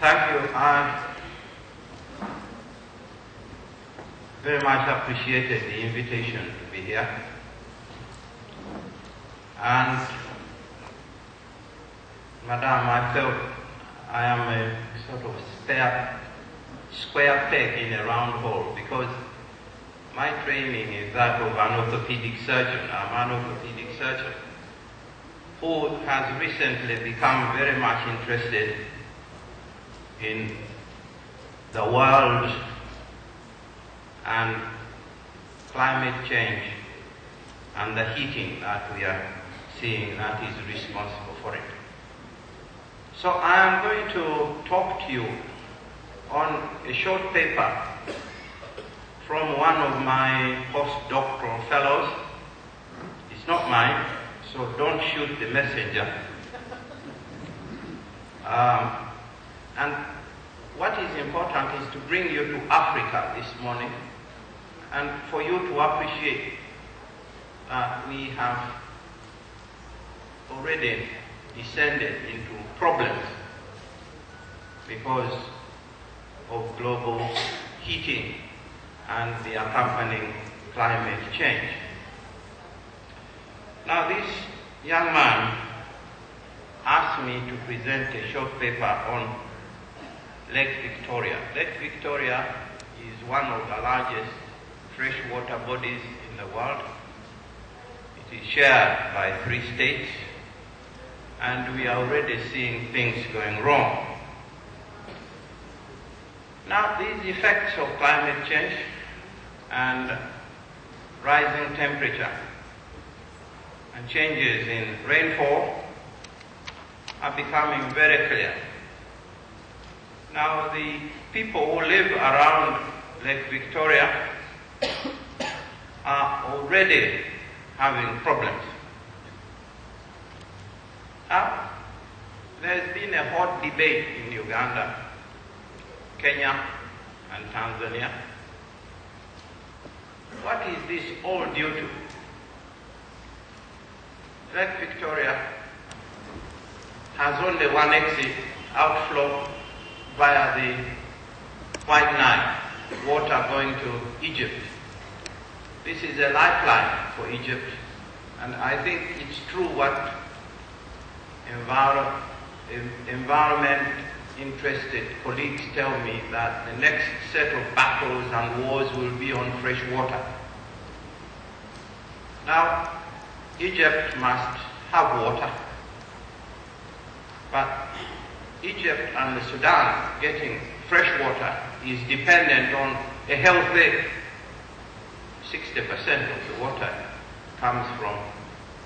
Thank you. I very much appreciated the invitation to be here. And, Madam, I felt I am a sort of square peg in a round hole because my training is that of an orthopedic surgeon. I'm an orthopedic surgeon who has recently become very much interested in the world and climate change and the heating that we are seeing that is responsible for it. So I am going to talk to you on a short paper from one of my postdoctoral fellows. It's not mine, so don't shoot the messenger. And what is important is to bring you to Africa this morning and for you to appreciate that we have already descended into problems because of global heating and the accompanying climate change. Now, this young man asked me to present a short paper on Lake Victoria. Lake Victoria is one of the largest freshwater bodies in the world. It is shared by 3 states, and we are already seeing things going wrong. Now, these effects of climate change and rising temperature and changes in rainfall are becoming very clear. Now, the people who live around Lake Victoria are already having problems. Now, there's been a hot debate in Uganda, Kenya, and Tanzania. What is this all due to? Lake Victoria has only one exit, outflow via the White Nile, water going to Egypt. This is a lifeline for Egypt, and I think it's true what environment-interested colleagues tell me, that the next set of battles and wars will be on fresh water. Now, Egypt must have water, but Egypt and the Sudan getting fresh water is dependent on a healthy 60% of the water comes from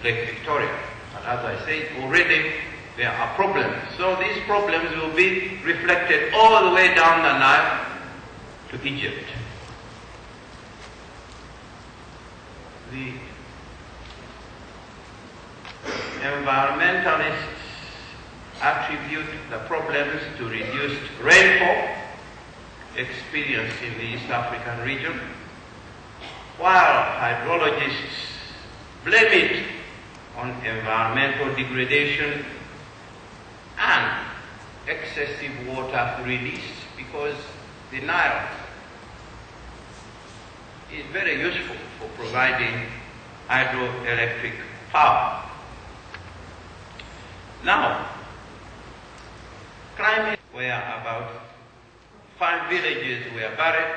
Lake Victoria. But as I say, already there are problems. So these problems will be reflected all the way down the Nile to Egypt. The environmentalists attribute the problems to reduced rainfall experienced in the East African region, while hydrologists blame it on environmental degradation and excessive water release, because the Nile is very useful for providing hydroelectric power. Now, climate where about 5 villages were buried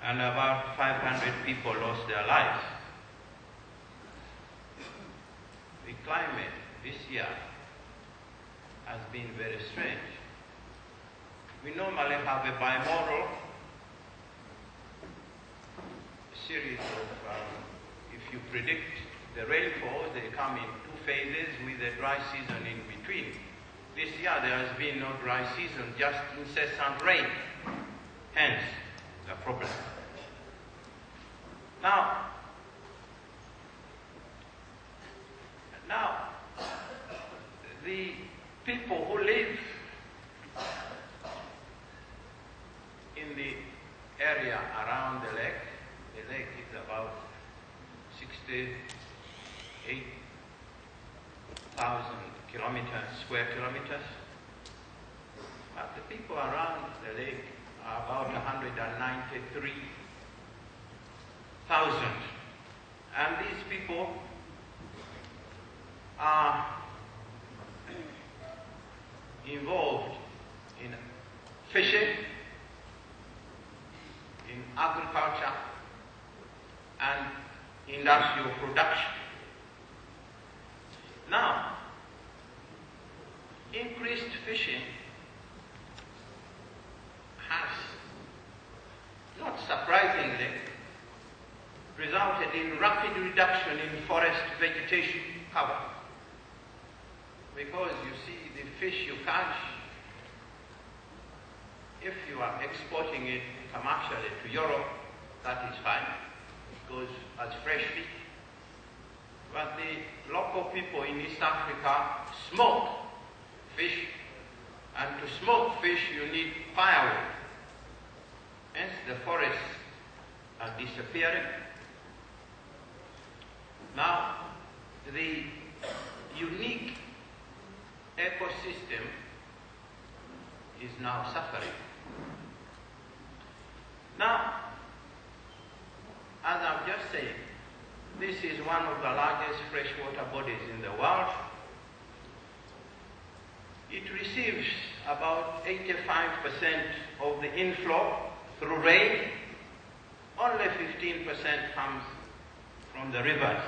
and about 500 people lost their lives. The climate this year has been very strange. We normally have a bimodal series of, if you predict the rainfall, they come in 2 phases with a dry season in between. This year there has been no dry season, just incessant rain. Hence the problem. Now, the people who live in the area around the lake is about 68,000 square kilometers. people around the lake are about 193,000. And these people are involved in fishing, in agriculture, and industrial production. Now, increased fishing has, not surprisingly, resulted in rapid reduction in forest vegetation cover. Because you see, the fish you catch, if you are exporting it commercially to Europe, that is fine. It goes as fresh fish. But the local people in East Africa smoke fish, and to smoke fish you need firewood. Hence the forests are disappearing. Now, the unique ecosystem is now suffering. Now, as I've just said, this is one of the largest freshwater bodies in the world. It receives about 85% of the inflow through rain. Only 15% comes from the rivers.